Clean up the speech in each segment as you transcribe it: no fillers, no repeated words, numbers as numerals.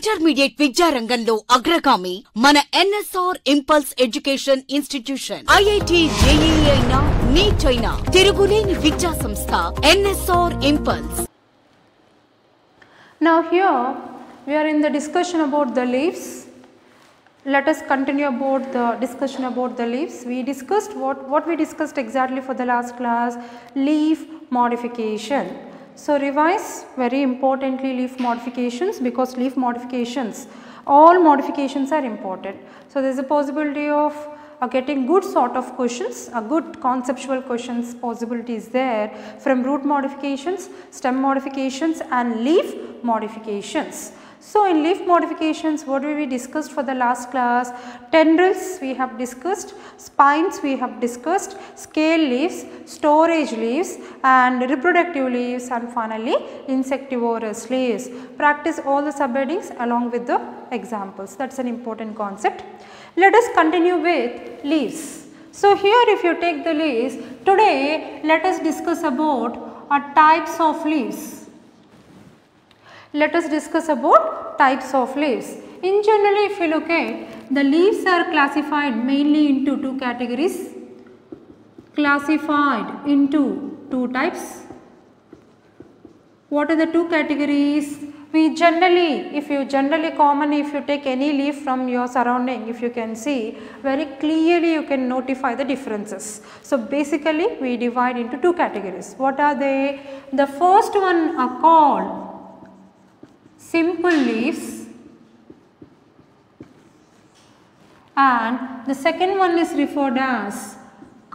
Intermediate విద్యా రంగంలో అగ్రగామి మన NSR impulse education institution. IIT JEE అయినా నీట్ అయినా తిరుగులేని విద్యా సంస్థ NSR impulse. Now here we are in the discussion about the leaves. Let us continue about the discussion about the leaves. We discussed what we discussed exactly for the last class, leaf modification. So revise very importantly leaf modifications, because leaf modifications, all modifications are important. So there is a possibility of getting good sort of questions, a good conceptual questions possibility is there from root modifications, stem modifications and leaf modifications. So in leaf modifications, what we discussed for the last class? Tendrils we have discussed, spines we have discussed, scale leaves, storage leaves and reproductive leaves, and finally insectivorous leaves. Practice all the subheadings along with the examples. That is an important concept. Let us continue with leaves. So here if you take the leaves, today let us discuss about types of leaves. Let us discuss about types of leaves. In general, if you look at, the leaves are classified mainly into two categories, classified into two types. What are the two categories? We generally, if you take any leaf from your surrounding, if you can see very clearly, you can notify the differences. So basically we divide into two categories. What are they? The first one are called simple leaves and the second one is referred as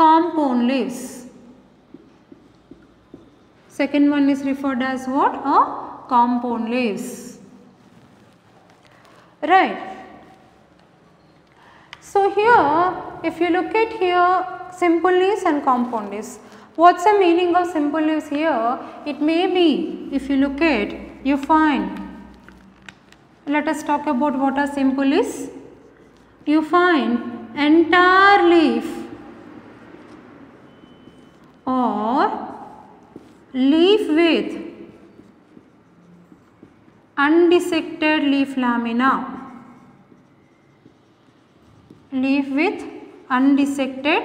compound leaves. Second one is referred as what? Compound leaves. Right. So here if you look at here simple leaves and compound leaves, what's the meaning of simple leaves here? It may be, if you look at, you find, let us talk about what are simple leaves. You find entire leaf or leaf with undissected leaf lamina. Leaf with undissected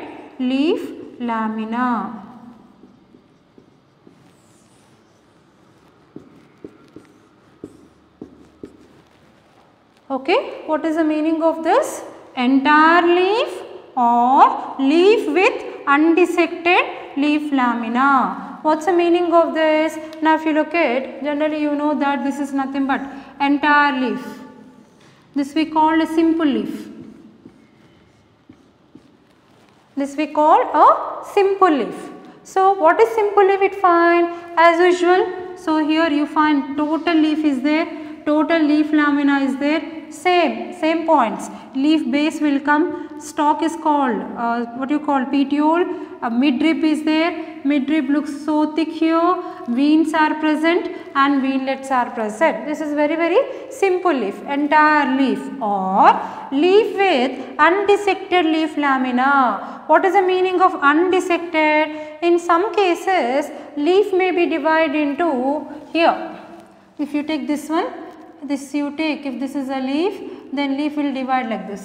leaf lamina. Okay, what is the meaning of this? Entire leaf or leaf with undissected leaf lamina. What's the meaning of this? Now if you look at, generally you know that this is nothing but entire leaf. This we call a simple leaf. This we call a simple leaf. So what is simple leaf? It find as usual. So here you find total leaf is there, total leaf lamina is there, same points. Leaf base will come, stalk is called what you call petiole, midrib is there, midrib looks so thick here, veins are present and veinlets are present. This is very simple leaf, entire leaf or leaf with undissected leaf lamina. What is the meaning of undissected? In some cases leaf may be divided into here. If you take this one, this you take, if this is a leaf, then leaf will divide like this.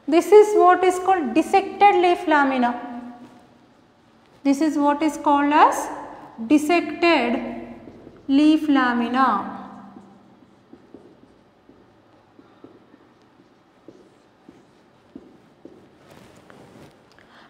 This is what is called dissected leaf lamina. This is what is called as dissected leaf lamina.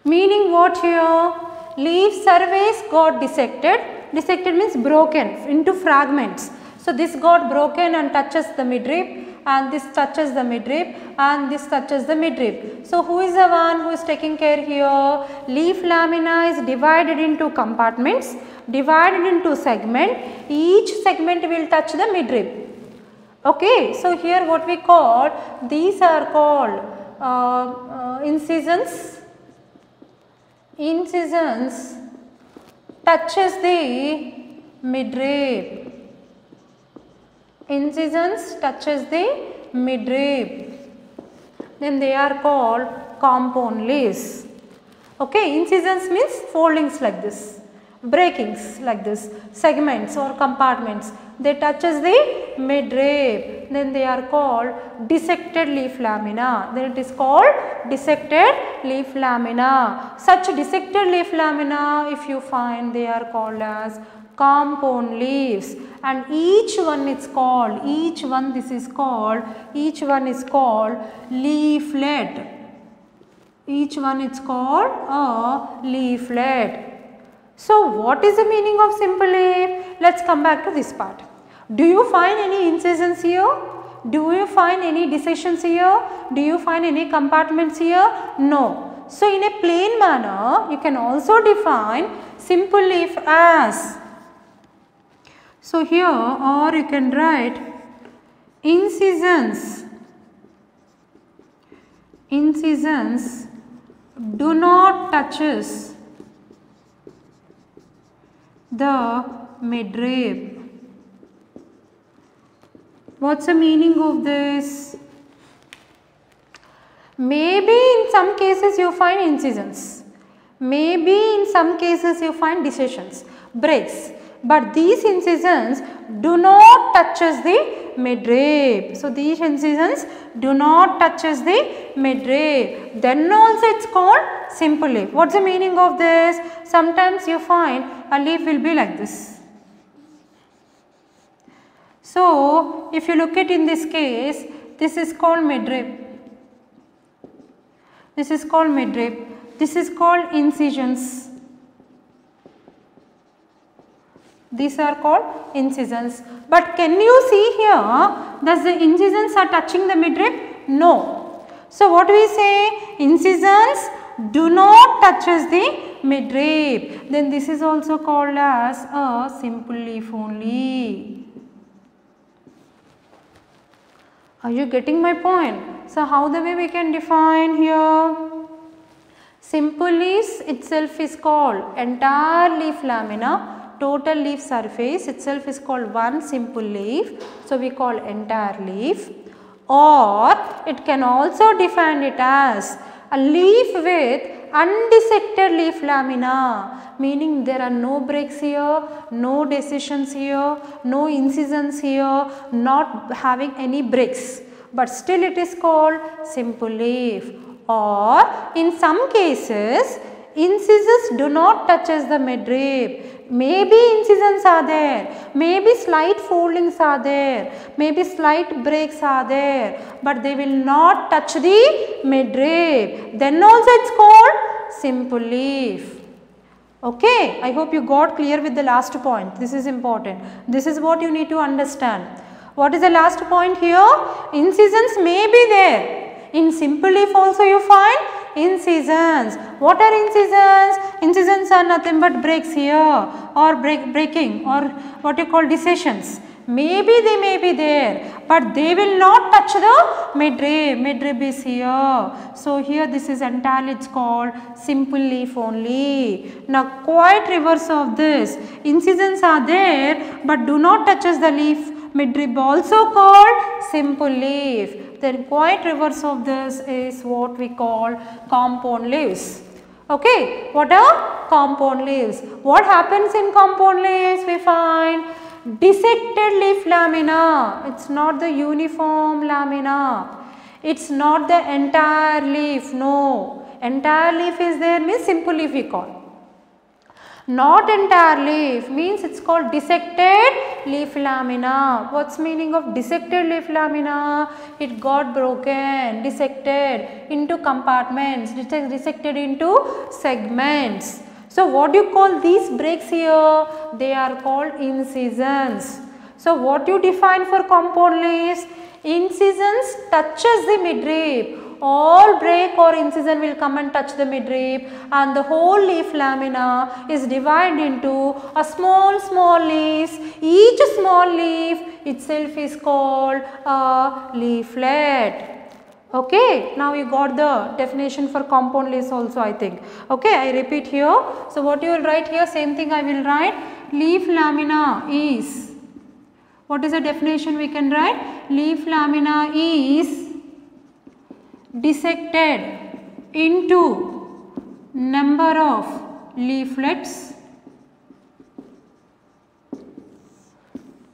Meaning what here? Leaf surface got dissected. Dissected means broken into fragments. So this got broken and touches the midrib, and this touches the midrib, and this touches the midrib. So who is the one who is taking care here? Leaf lamina is divided into compartments, divided into segment. Each segment will touch the midrib. Okay, so here what we call, these are called incisions. Incisions touches the midrib. Incisions touches the midrib. Then they are called compound leaves. Okay, incisions means foldings like this. breakings like this, segments or compartments, they touches the midrib, then they are called dissected leaf lamina. Then it is called dissected leaf lamina. Such dissected leaf lamina, if you find, they are called as compound leaves, and each one is called, each one is called leaflet. Each one is called a leaflet. So what is the meaning of simple leaf? Let's come back to this part. Do you find any incisions here? Do you find any dissensions here? Do you find any compartments here? No. So in a plain manner, you can also define simple leaf as, so here, or you can write incisions do not touches the midrib. What's the meaning of this? Maybe in some cases you find incisions, maybe in some cases you find dissensions, breaks, but these incisions do not touches the midrib. So these incisions do not touches the midrib. Then also it's called simple leaf. What's the meaning of this? Sometimes you find a leaf will be like this. So if you look at in this case, this is called midrib. This is called midrib. This is called incisions. These are called incisions. But can you see here, does the incisions are touching the midrib? No. So what we say? Incisions do not touches the midrib. Then this is also called as a simple leaf only. Are you getting my point? So how the way we can define here? Simple leaves itself is called entire leaf lamina. Total leaf surface itself is called one simple leaf. So we call entire leaf. Or it can also define it as a leaf with undissected leaf lamina, meaning there are no breaks here, no decisions here, no incisions here, not having any breaks, but still it is called simple leaf. Or in some cases, incisions do not touches the midrib. Maybe incisions are there, maybe slight foldings are there, maybe slight breaks are there, but they will not touch the midrib. Then also it's called simple leaf. Okay, I hope you got clear with the last point. This is important. This is what you need to understand. What is the last point here? Incisions may be there. In simple leaf also you find incisions. What are incisions? Incisions are nothing but breaks here, or breaking, or what you call dissensions. Maybe they may be there, but they will not touch the midrib. Midrib is here. So here this is entirely it's called simple leaf only. Now quite reverse of this. Incisions are there, but do not touches the leaf. Midrib also called simple leaf. Then quite reverse of this is what we call compound leaves. Okay, what are compound leaves? What happens in compound leaves? We find dissected leaf lamina. It's not the uniform lamina. It's not the entire leaf. No, entire leaf is there means simple leaf we call. Not entire leaf means it's called dissected leaf lamina. What's meaning of dissected leaf lamina? It got broken, dissected into compartments, dissected into segments. So what do you call these breaks here? They are called incisions. So what you define for compound leaves? Incisions touches the midrib. All break or incision will come and touch the midrib, and the whole leaf lamina is divided into a small leaves. Each small leaf itself is called a leaflet. Okay, now you got the definition for compound leaves also, I think. Okay, I repeat here. So what you will write here, same thing I will write. Leaf lamina is, what is the definition we can write? Leaf lamina is dissected into number of leaflets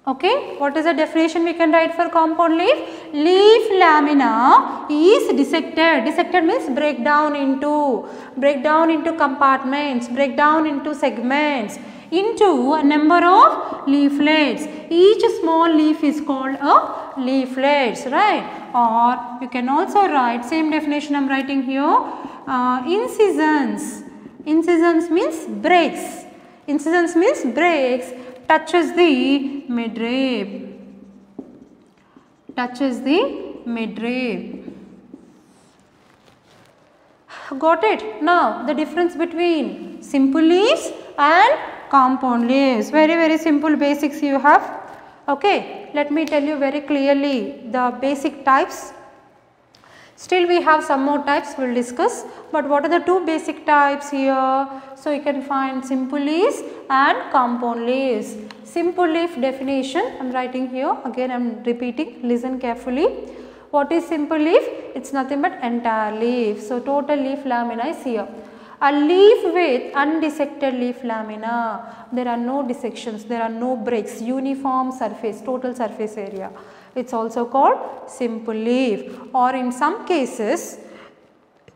Okay, what is the definition we can write for compound leaf? Leaf lamina is dissected. Dissected means break down into compartments, break down into segments, into a number of leaflets. Each small leaf is called a leaflets, right? Or you can also write same definition I am writing here. Incisions. Incisions means breaks. Incisions means breaks. Touches the midrib. Touches the midrib. Got it? Now the difference between simple leaves and compound leaves. Very simple basics you have. Okay, let me tell you very clearly the basic types. Still we have some more types we will discuss, but what are the two basic types here? So you can find simple leaves and compound leaves. Simple leaf definition I am writing here, again I am repeating, listen carefully. What is simple leaf? It is nothing but entire leaf. So total leaf lamina is here. A leaf with undissected leaf lamina, there are no dissections, there are no breaks, uniform surface, total surface area. It is also called simple leaf, or in some cases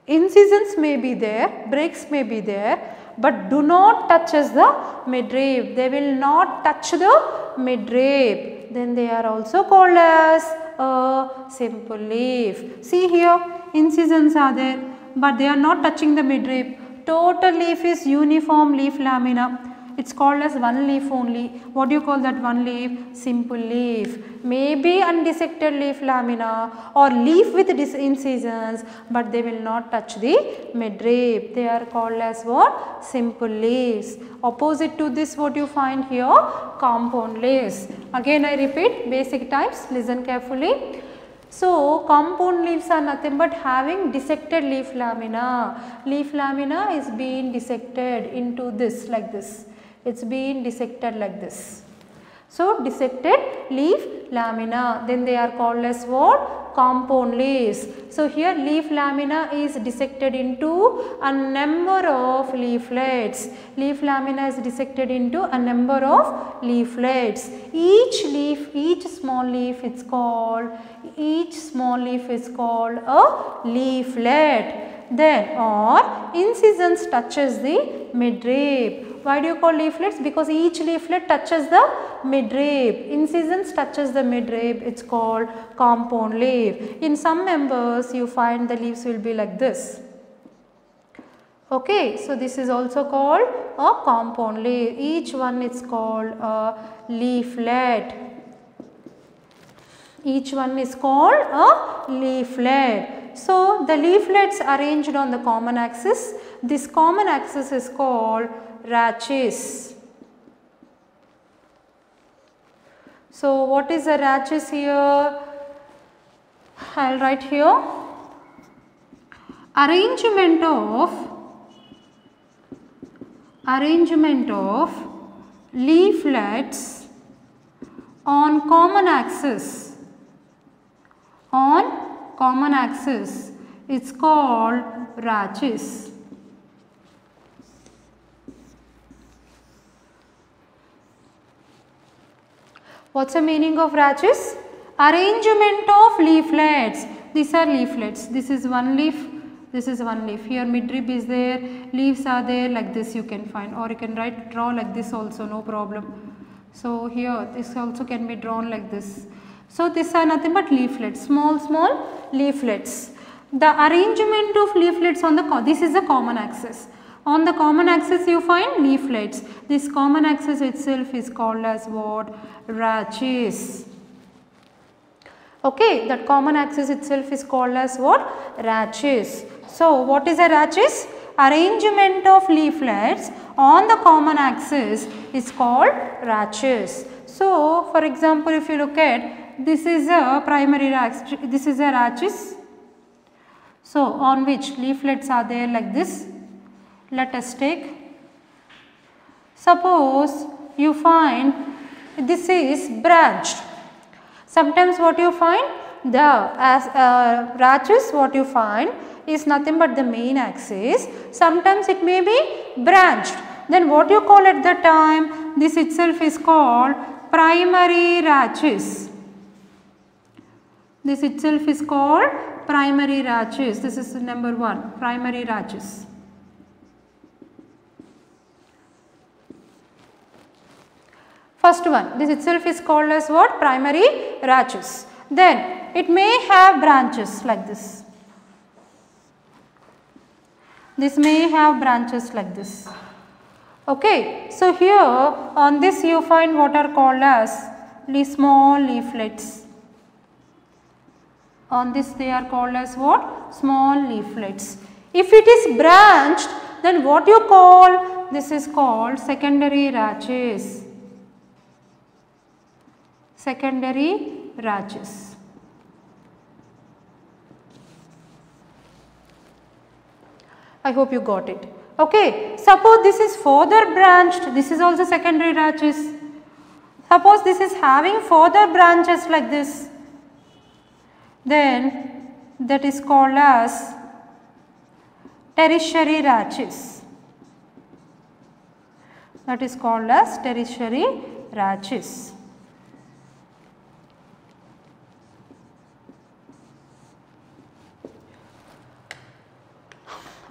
incisions may be there, breaks may be there, but do not touches the midrib. They will not touch the midrib. Then they are also called as a simple leaf. See here, incisions are there, but they are not touching the midrib. Total leaf is uniform leaf lamina. It is called as one leaf only. What do you call that one leaf? Simple leaf. Maybe undissected leaf lamina or leaf with incisions, but they will not touch the midrib. They are called as what? Simple leaves. Opposite to this, what you find here? Compound leaves. Again I repeat, basic types, listen carefully. So compound leaves are nothing but having dissected leaf lamina. Leaf lamina is being dissected into this, like this. It is being dissected like this. So dissected leaf lamina, then they are called as what? Compound leaves. So here leaf lamina is dissected into a number of leaflets. Leaf lamina is dissected into a number of leaflets. Each leaf, each small leaf is called a leaflet. Then or incisions touches the midrib. Why do you call leaflets? Because each leaflet touches the midrib. Incisions touches the midrib. It is called compound leaf. In some members you find the leaves will be like this. Okay, so this is also called a compound leaf. Each one is called a leaflet. Each one is called a leaflet. So the leaflets arranged on the common axis. This common axis is called rachis. So what is a rachis here? I will write here. Arrangement of leaflets on common axis. It's called rachis. What's the meaning of rachis? Arrangement of leaflets. These are leaflets. This is one leaf. This is one leaf. Here midrib is there. Leaves are there. Like this you can find, or you can draw like this also. No problem. So here this also can be drawn like this. So these are nothing but leaflets. Small leaflets. The arrangement of leaflets on this is the common axis. On the common axis you find leaflets. This common axis itself is called as what? Rachis. Okay, that common axis itself is called as what? Rachis. So what is a rachis? Arrangement of leaflets on the common axis is called rachis. So for example, if you look at, this is a primary rachis, this is a rachis. So on which leaflets are there like this. Let us take, suppose you find this is branched. Sometimes what you find, rachis what you find is nothing but the main axis. Sometimes it may be branched. Then what you call at that time? This itself is called primary rachis. This itself is called primary rachis. This is number 1, primary rachis. First one, this itself is called as what? Primary rachis. Then it may have branches like this. This may have branches like this. Okay, so here on this you find what are called as small leaflets. On this they are called as what? Small leaflets. If it is branched, then what you call? This is called secondary rachis. Secondary rachis. I hope you got it. Okay, suppose this is further branched, this is also secondary rachis. Suppose this is having further branches like this, then that is called as tertiary rachis. That is called as tertiary rachis.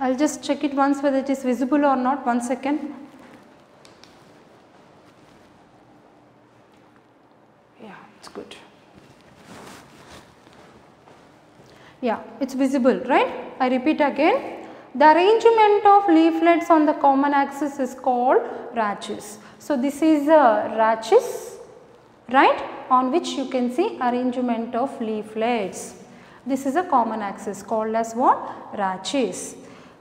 I will just check it once whether it is visible or not. 1 second. Yeah, it's good. Yeah, it's visible, right? I repeat again. The arrangement of leaflets on the common axis is called rachis. So, this is a rachis, right, on which you can see arrangement of leaflets. This is a common axis called as what? Rachis.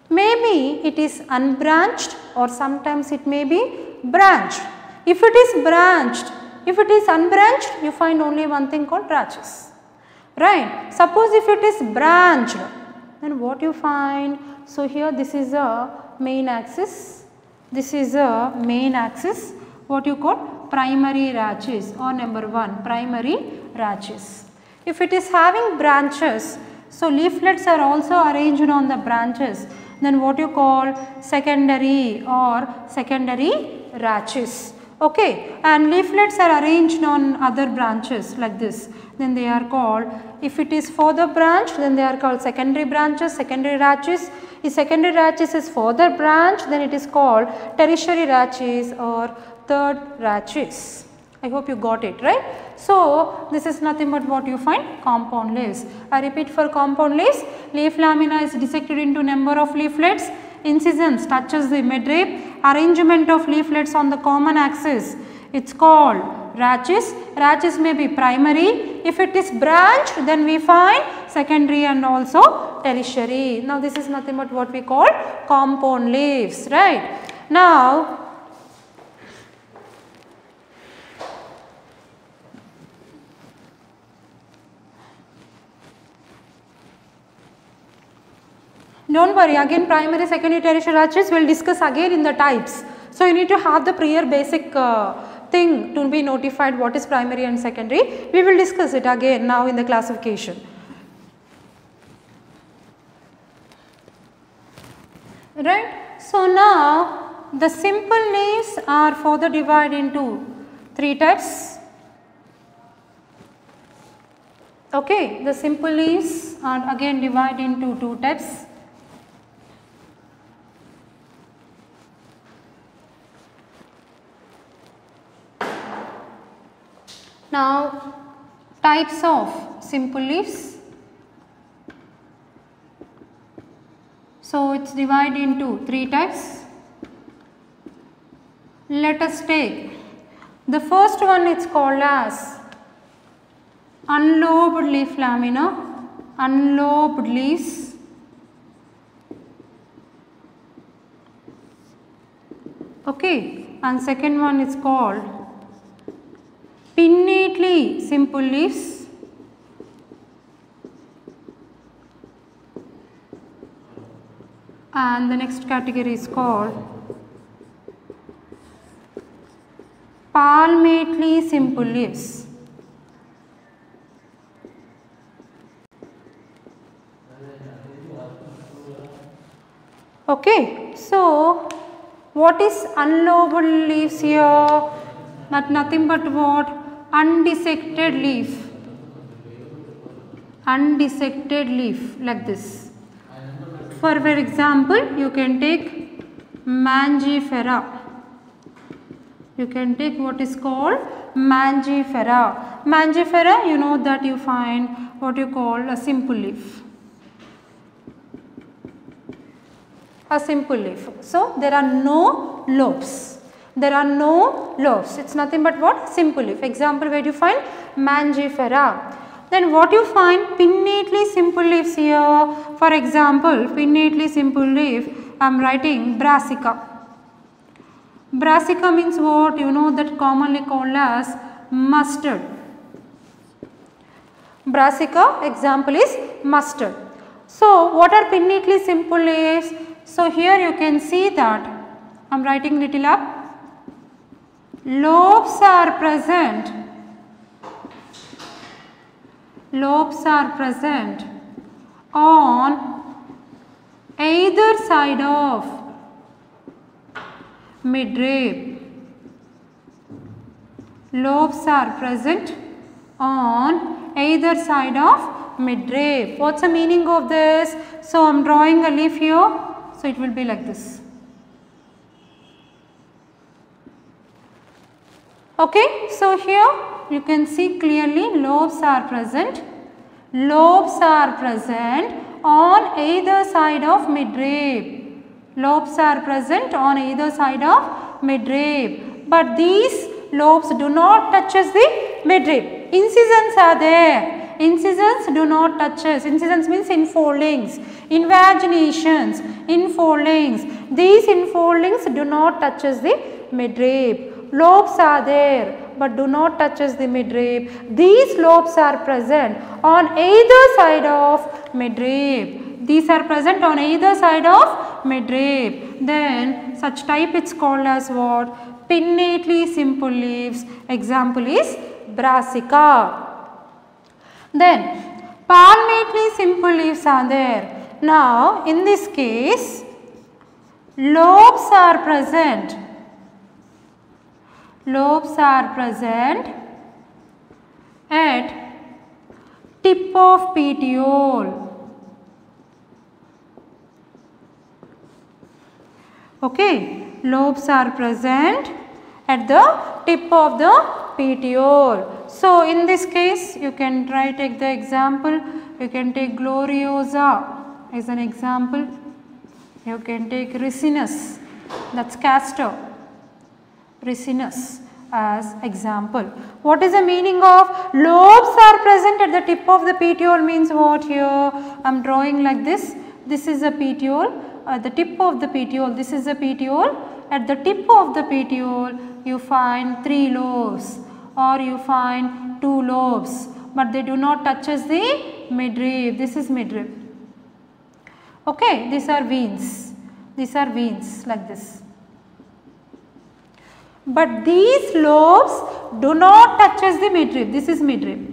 Maybe it is unbranched or sometimes it may be branched. If it is branched, if it is unbranched, you find only one thing called rachis, right. Suppose if it is branched, then what you find? So, here this is a main axis, this is a main axis, what you call? Primary rachis, or number 1, primary rachis. If it is having branches, so leaflets are also arranged on the branches, then what you call? Secondary or secondary rachis. Okay, and leaflets are arranged on other branches like this, then they are called, if it is further branch, then they are called secondary branches, secondary rachis. If secondary rachis is further branch, then it is called tertiary rachis or third rachis. I hope you got it, right. So, this is nothing but what you find? Compound leaves. I repeat for compound leaves, leaf lamina is dissected into number of leaflets, incisions touches the midrib, arrangement of leaflets on the common axis, it is called rachis. Rachis may be primary, if it is branched then we find secondary and also tertiary. Now, this is nothing but what we call compound leaves, right. Now, do not worry, again primary, secondary, tertiary rachis we will discuss again in the types. So, you need to have the prior basic thing to be notified what is primary and secondary. We will discuss it again now in the classification. Right. So, now the simple leaves are further divided into 3 types. Okay, the simple leaves are again divided into 2 types. Now, types of simple leaves. So, it is divided into 3 types. Let us take the first one, it is called as unlobed leaf lamina, unlobed leaves. Okay, and second one is called pinnately simple leaves, and the next category is called palmately simple leaves. Okay, so what is unlobed leaves here? but nothing but what? Undissected leaf. Undissected leaf like this. For example, you can take Mangifera. You can take what is called Mangifera. Mangifera, you know that you find what you call a simple leaf. A simple leaf. So, there are no lobes. There are no lobes. It's nothing but what? Simple leaf. Example, where do you find? Mangifera. Then what you find? Pinnately simple leaves here. For example, pinnately simple leaf, I am writing Brassica. Brassica means what? You know that commonly called as mustard. Brassica example is mustard. So, what are pinnately simple leaves? So, here you can see that I am writing little up. Lobes are present. Lobes are present on either side of midrib. Lobes are present on either side of midrib. What's the meaning of this? So, I am drawing a leaf here. So, it will be like this. Okay. So, here you can see clearly lobes are present. Lobes are present on either side of midrib. Lobes are present on either side of midrib. But these lobes do not touch the midrib. Incisions are there. Incisions do not touch us. Incisions means infoldings, invaginations, infoldings. These infoldings do not touch us the midrib. Lobes are there, but do not touch us the midrib. These lobes are present on either side of midrib. These are present on either side of midrib. Then such type it's called as what? Pinnately simple leaves. Example is Brassica. Then palmately simple leaves are there. Now in this case lobes are present. Lobes are present at tip of petiole. Okay, lobes are present at the tip of the petiole. So, in this case you can take the example, you can take Gloriosa as an example, you can take Ricinus, that is castor, Ricinus as example. What is the meaning of lobes are present at the tip of the petiole means what here? I am drawing like this. This is a petiole, at the tip of the petiole, this is a petiole. At the tip of the petiole you find 3 lobes or you find 2 lobes, but they do not touch us the midrib. This is midrib. Okay, these are veins. These are veins like this. But these lobes do not touch us the midrib. This is midrib.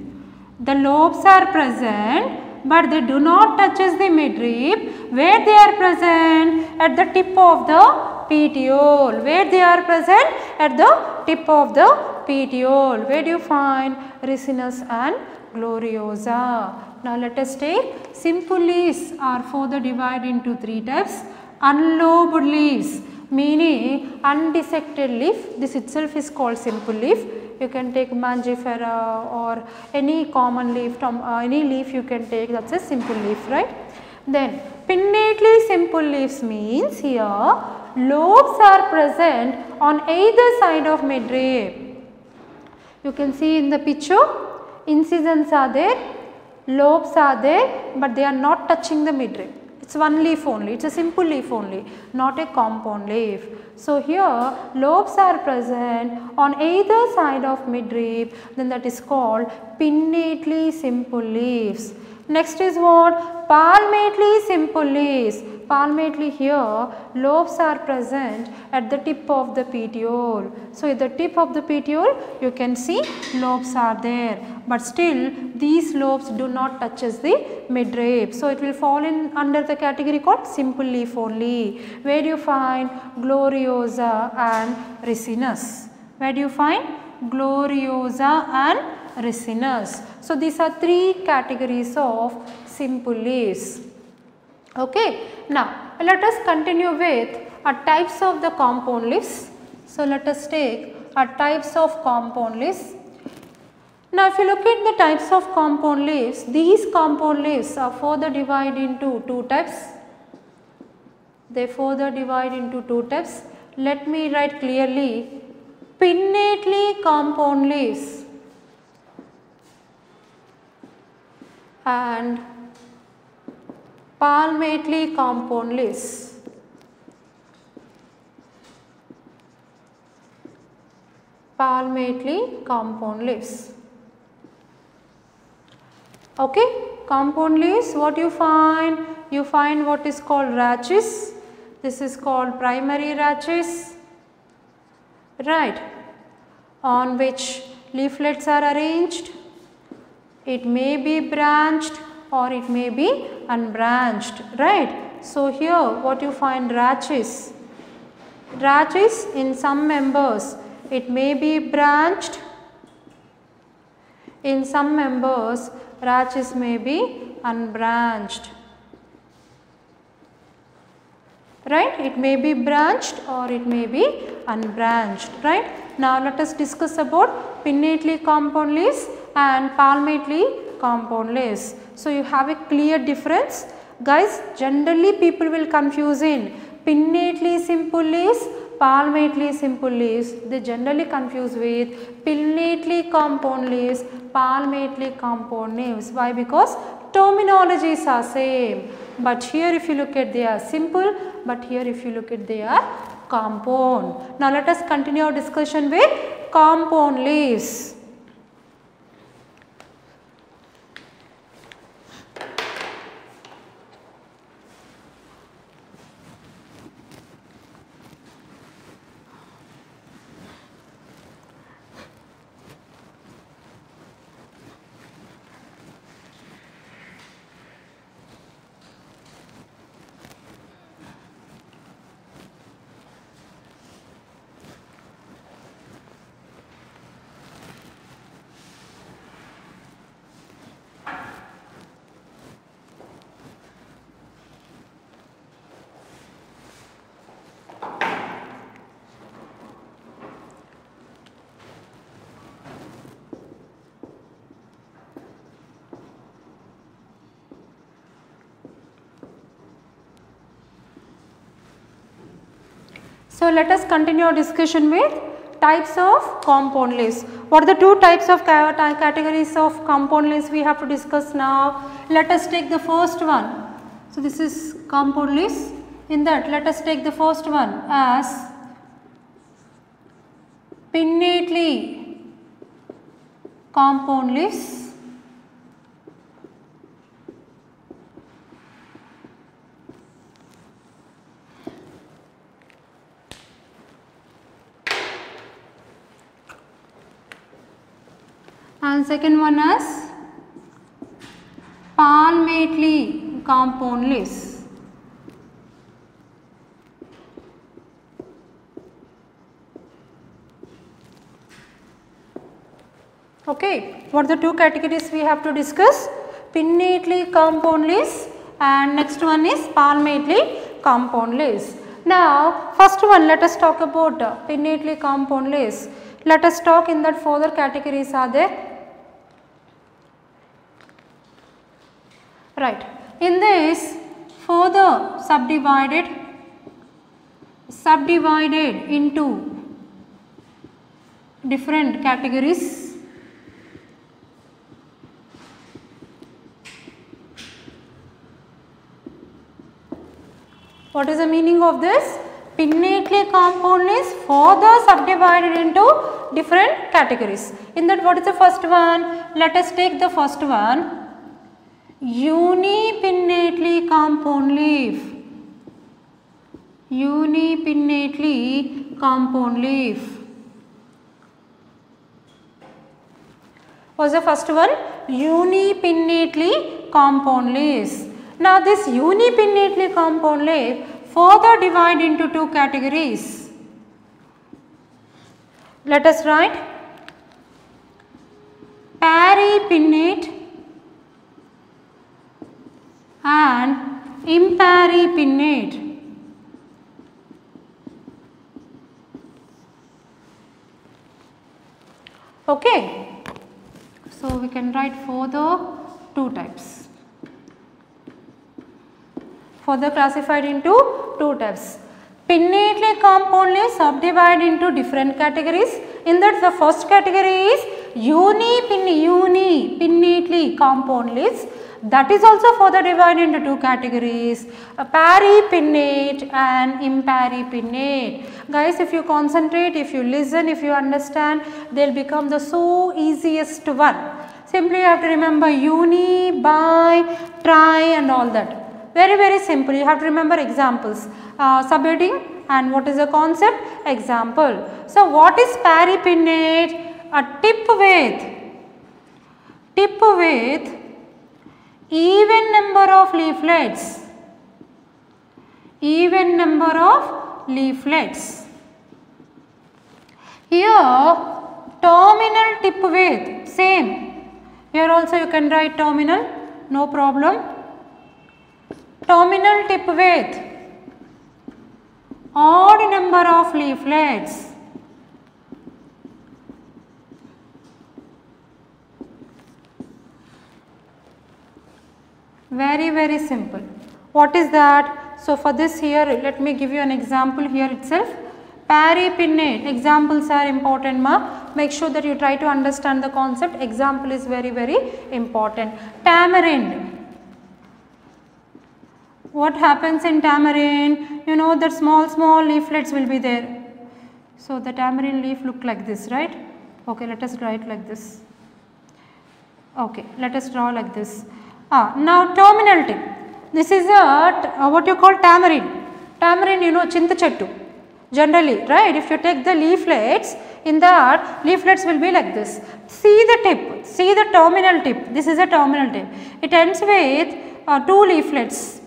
The lobes are present, but they do not touch us the midrib. Where they are present? At the tip of the petiole. Where they are present? At the tip of the petiole. Where do you find Ricinus and Gloriosa? Now let us take simple leaves are further divided into 3 types. Unlobed leaves, meaning undissected leaf. This itself is called simple leaf. You can take Mangifera or any common leaf, any leaf you can take, that is a simple leaf, right. Then pinnately simple leaves means here lobes are present on either side of midrib. You can see in the picture, incisions are there, lobes are there, but they are not touching the midrib. It is one leaf only, it is a simple leaf only, not a compound leaf. So, here lobes are present on either side of midrib, then that is called pinnately simple leaves. Next is what? Palmately simple leaves. Palmately here lobes are present at the tip of the petiole. So, at the tip of the petiole you can see lobes are there, but still these lobes do not touch the midrib. So, it will fall in under the category called simple leaf only. Where do you find Gloriosa and Ricinus? Where do you find gloriosa and ricinus. So, these are three categories of simple leaves. Okay. Now, let us continue with types of the compound leaves. So, let us take types of compound leaves. Now, if you look at the types of compound leaves, these compound leaves are further divided into two types. They further divide into two types. Let me write clearly: pinnately compound leaves and palmately compound leaves. Palmately compound leaves. Okay, compound leaves, what you find? You find what is called rachis. This is called primary rachis, right, on which leaflets are arranged. It may be branched or it may be unbranched, right. So, here what you find rachis. Rachis in some members it may be branched, in some members rachis may be unbranched, right. It may be branched or it may be unbranched, right. Now, let us discuss about pinnately compound leaves and palmately compound leaves. So, you have a clear difference. Guys, generally people will confuse in pinnately simple leaves, palmately simple leaves. They generally confuse with pinnately compound leaves, palmately compound leaves. Why? Because terminologies are same, but here if you look at they are simple, but here if you look at they are compound. Now, let us continue our discussion with compound leaves. So, let us continue our discussion with types of compound leaves. What are the two types of categories of compound leaves we have to discuss now? Let us take the first one. So, this is compound leaves. In that, let us take the first one as pinnately compound leaves. And second one as palmately compound leaves. Okay, what are the two categories we have to discuss? Pinnately compound leaves and next one is palmately compound leaves. Now, first one, let us talk about pinnately compound leaves. Let us talk in that further categories are there. Right. In this further subdivided into different categories. What is the meaning of this? Pinnately compound leaves further subdivided into different categories. In that, what is the first one? Let us take the first one. Unipinnately compound leaf. Unipinnately compound leaf. What was the first one? Unipinnately compound leaves. Now, this unipinnately compound leaf further divide into two categories. Let us write Paripinnate and imparipinnate. Okay, so we can write further two types, further classified into two types. Pinnately compound leaves subdivided into different categories. In that, the first category is unipinnately compound leaves. That is also further divided into two categories, paripinnate and imparipinnate. Guys, if you concentrate, if you listen, if you understand, they will become the so easiest one. Simply you have to remember uni, bi, tri and all that. Very simple. You have to remember examples. Subheading and what is the concept? Example. So, what is paripinnate? A tip with even number of leaflets. Even number of leaflets. Here terminal tip with same. Here also you can write terminal, no problem. Terminal tip with odd number of leaflets. Very simple. What is that? So, for this here, let me give you an example here itself. Paripinnate, examples are important ma. Make sure that you try to understand the concept. Example is very important. Tamarind. What happens in tamarind? You know that small leaflets will be there. So, the tamarind leaf look like this, right? Okay, let us draw it like this. Okay, let us draw like this. Now terminal tip. This is a what you call tamarind. Tamarind, you know, chinta-chettu. Generally, right? If you take the leaflets, in that leaflets will be like this. See the tip, see the terminal tip. This is a terminal tip. It ends with 2 leaflets.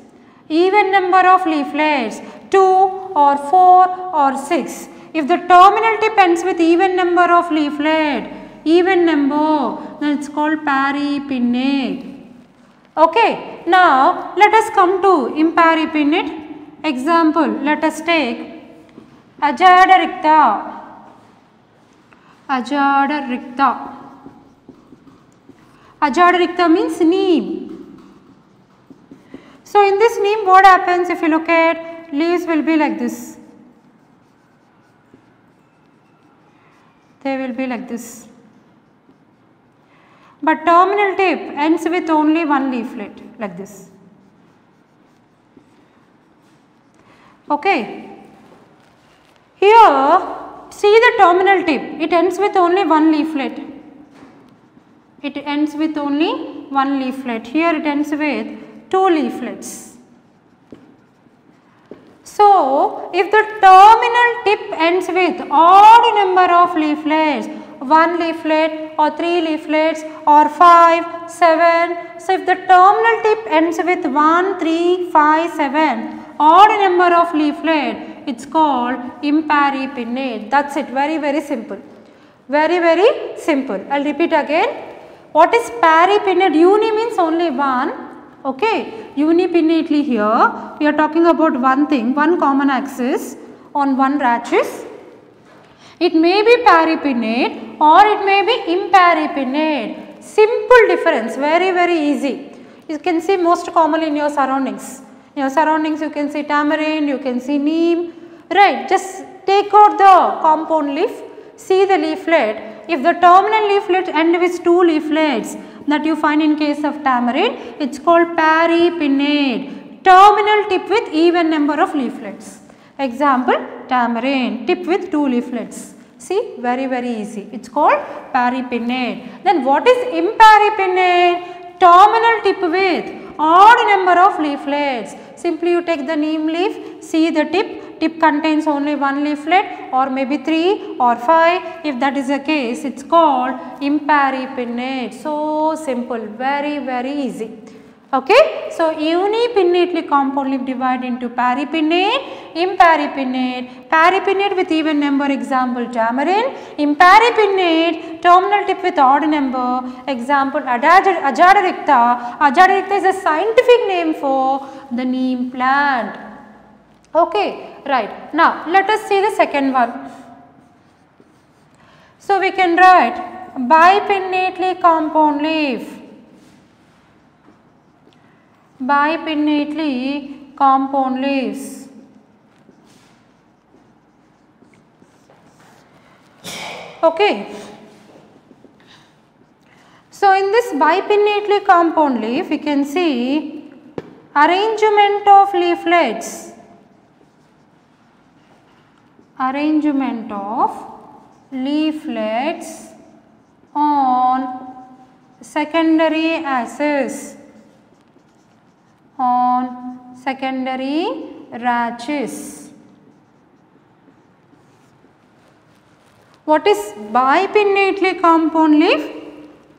Even number of leaflets, 2 or 4 or 6. If the terminal tip ends with even number of leaflet, even number, then it is called paripinnate. Okay. Now, let us come to imparipinnate. Example, let us take Ajada ricta. Ajada ricta. Ajada ricta means neem. So, in this neem what happens if you look at leaves will be like this. They will be like this. But terminal tip ends with only one leaflet like this. Okay. Here see the terminal tip, it ends with only one leaflet. It ends with only one leaflet. Here it ends with 2 leaflets. So, if the terminal tip ends with odd number of leaflets, 1 leaflet or 3 leaflets or 5, 7. So, if the terminal tip ends with 1, 3, 5, 7, odd number of leaflet, it is called imparipinnate. That is it, very simple. Very simple. I will repeat again. What is paripinnate? Uni means only one. Okay. Unipinnately here, we are talking about one thing, one common axis on one rachis. It may be paripinnate or it may be imparipinnate. Simple difference, very easy. You can see most commonly in your surroundings. In your surroundings you can see tamarind, you can see neem, right. Just take out the compound leaf, see the leaflet. If the terminal leaflet end with 2 leaflets that you find in case of tamarind, it is called paripinnate. Terminal tip with even number of leaflets. Example, tamarind, tip with 2 leaflets. See, very easy. It is called paripinnate. Then what is imparipinnate? Terminal tip with odd number of leaflets. Simply you take the neem leaf, see the tip contains only 1 leaflet or maybe 3 or 5. If that is the case, it is called imparipinnate. So simple, very easy. Okay. So, unipinnately compound leaf divided into paripinnate, imparipinnate, peripinnate with even number, example tamarind, imparipinnate, terminal tip with odd number, example Ajadiricta. Ajadiricta is a scientific name for the neem plant. Okay, right. Now let us see the second one. So we can write bipinnately compound leaf. Bipinnately compound leaves. Okay. So in this bipinnately compound leaf, we can see arrangement of leaflets. Arrangement of leaflets on secondary axis. On secondary rachis. What is bipinnately compound leaf?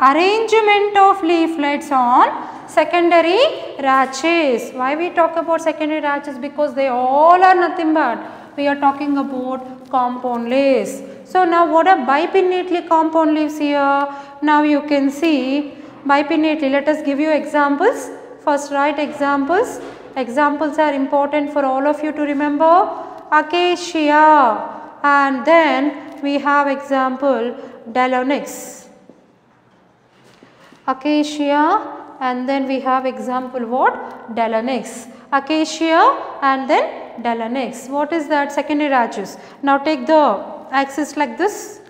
Arrangement of leaflets on secondary rachis. Why we talk about secondary rachis? Because they all are nothing but we are talking about compound leaves. So now what are bipinnately compound leaves here? Now you can see bipinnately. Let us give you examples. First write examples. Examples are important for all of you to remember. Acacia, and then we have example Dallonyx. Acacia, and then we have example what? Dallonyx. Acacia and then Dallonyx. What is that? Secondary rachis. Now take the axis like this.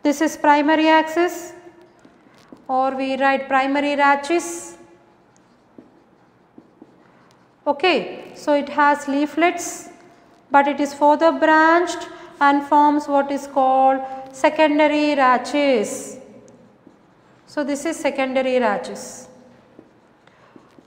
This is primary axis, or we write primary rachis. Okay, so it has leaflets, but it is further branched and forms what is called secondary rachis. So this is secondary rachis.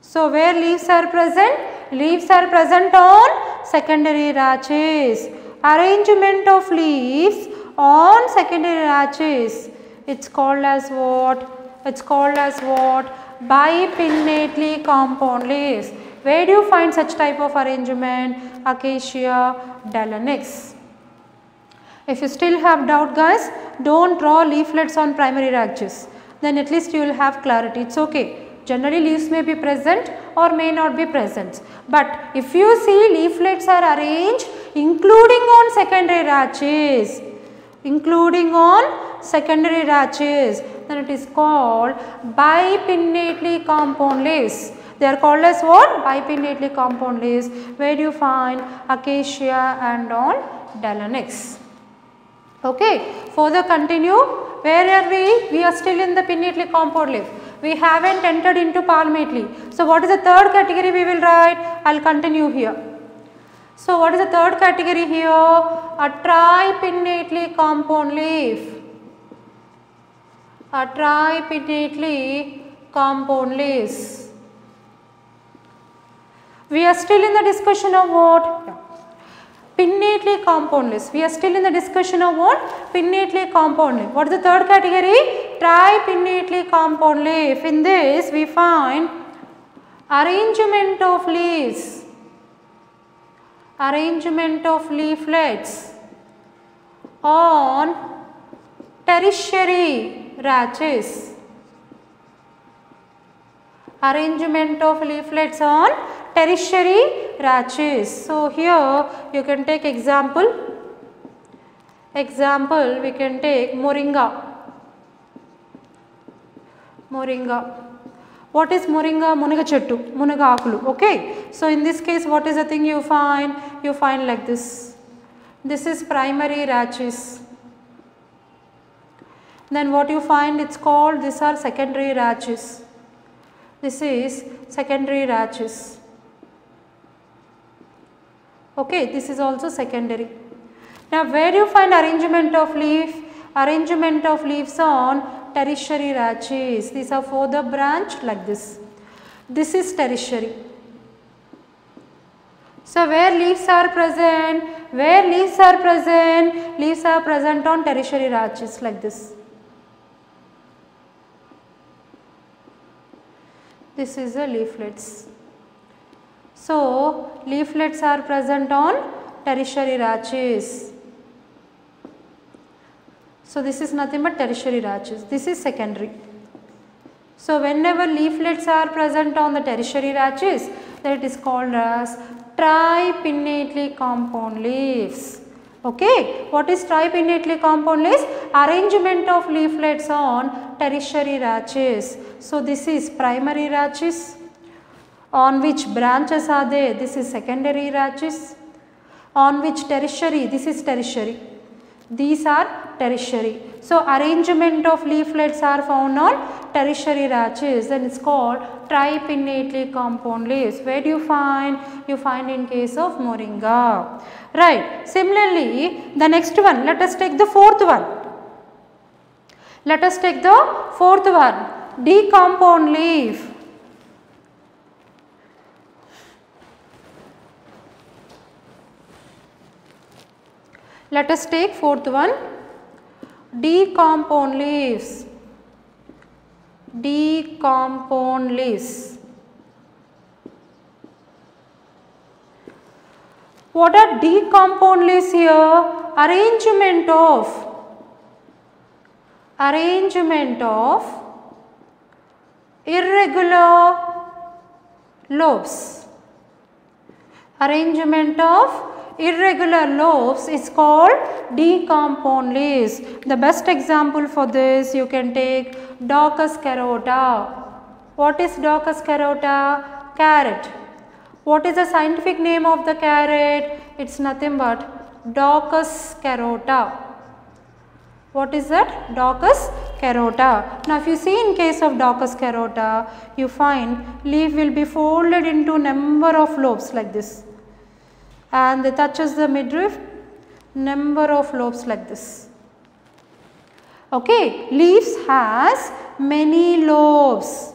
So where leaves are present? Leaves are present on secondary rachis. Arrangement of leaves on secondary rachis. It's called as what? It's called as what? Bipinnately compound leaves. Where do you find such type of arrangement? Acacia, Dallonyx. If you still have doubt, guys, don't draw leaflets on primary rachis. Then at least you will have clarity. It's okay. Generally leaves may be present or may not be present. But if you see leaflets are arranged including on secondary rachis, then it is called bipinnately compound leaves. They are called as what? Bipinnately compound leaves. Where do you find? Acacia and on Dallonyx. Okay. Further continue. Where are we? We are still in the pinnately compound leaf. We haven't entered into palmately. So what is the third category we will write? I will continue here. So what is the third category here? A tripinnately compound leaf. A tripinnately compound leaves. We are still in the discussion of what? Pinnately compound leaves. We are still in the discussion of what? Pinnately compound leaf. What is the third category? Tripinnately compound leaf. In this we find arrangement of leaves, arrangement of leaflets on tertiary rachis. Arrangement of leaflets on tertiary rachis. So here you can take example. Example we can take moringa. Moringa. What is moringa? Munaga chettu, munaga akulu. Okay. So in this case, what is the thing you find? You find like this. This is primary rachis. Then what you find? It's called, these are secondary rachis. This is secondary rachis. Okay, this is also secondary. Now where do you find arrangement of leaf? Arrangement of leaves on tertiary rachis. These are further branched like this. This is tertiary. So where leaves are present? Where leaves are present? Leaves are present on tertiary rachis like this. This is the leaflets. So leaflets are present on tertiary rachis. So this is nothing but tertiary rachis. This is secondary. So whenever leaflets are present on the tertiary rachis, that it is called as tripinnately compound leaves. Okay, what is tripinnately compound leaves? Arrangement of leaflets on tertiary rachis. So this is primary rachis. On which branches are there? This is secondary rachis. On which tertiary? This is tertiary. These are tertiary. So arrangement of leaflets are found on tertiary rachis, and it's called tripinnately compound leaves. Where do you find? You find in case of moringa. Right. Similarly, the next one, let us take the fourth one. Let us take the fourth one, D compound leaf. Let us take fourth one, D compound leaves. D compound leaves. What are D compound leaves here? Arrangement of irregular lobes. Arrangement of irregular lobes is called D compound leaves. The best example for this you can take Daucus carota. What is Daucus carota? Carrot. What is the scientific name of the carrot? It's nothing but Daucus carota. What is that? Daucus carota. Now if you see in case of Daucus carota, you find leaf will be folded into number of lobes like this, and it touches the midrib, number of lobes like this. Okay, leaves has many lobes.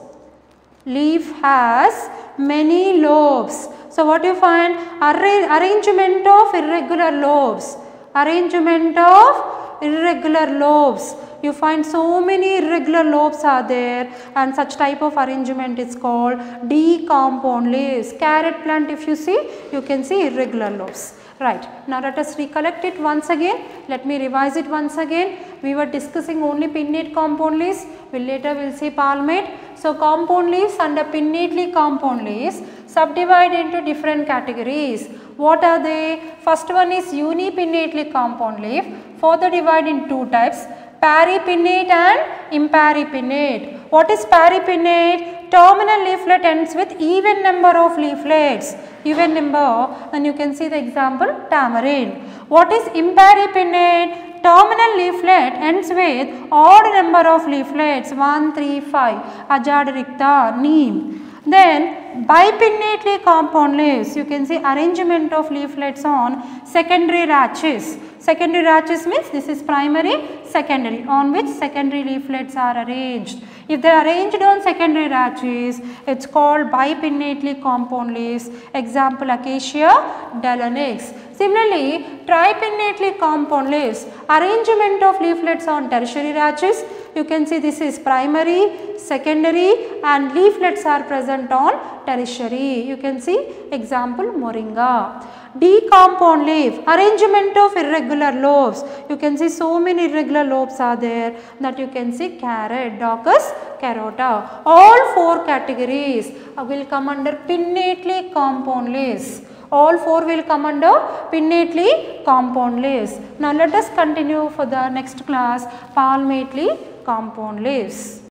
Leaf has many lobes. So what you find? Arrangement of irregular lobes. Arrangement of irregular lobes. You find so many irregular lobes are there, and such type of arrangement is called D compound leaves. Carrot plant, if you see, you can see irregular lobes. Right. Now let us recollect it once again. Let me revise it once again. We were discussing only pinnate compound leaves. Later we will see palmate. So compound leaves under pinnately compound leaves subdivide into different categories. What are they? First one is unipinnately compound leaf. Further divide in two types, peripinnate and imparipinnate. What is peripinnate? Terminal leaflet ends with even number of leaflets. Even number, then you can see the example tamarind. What is imparipinnate? Terminal leaflet ends with odd number of leaflets, 1, 3, 5, Ajadiricta, neem. Then bipinnately compound leaves, you can see arrangement of leaflets on secondary rachis. Secondary rachis means this is primary, secondary, on which secondary leaflets are arranged. If they are arranged on secondary rachis, it is called bipinnately compound leaves. Example, Acacia delanex. Similarly, tripinnately compound leaves, arrangement of leaflets on tertiary rachis. You can see this is primary, secondary, and leaflets are present on tertiary. You can see example moringa. D compound leaf, arrangement of irregular lobes. You can see so many irregular lobes are there, that you can see carrot, Daucus carota. All four categories will come under pinnately compound leaves. All four will come under pinnately compound leaves. Now let us continue for the next class, palmately compound leaves.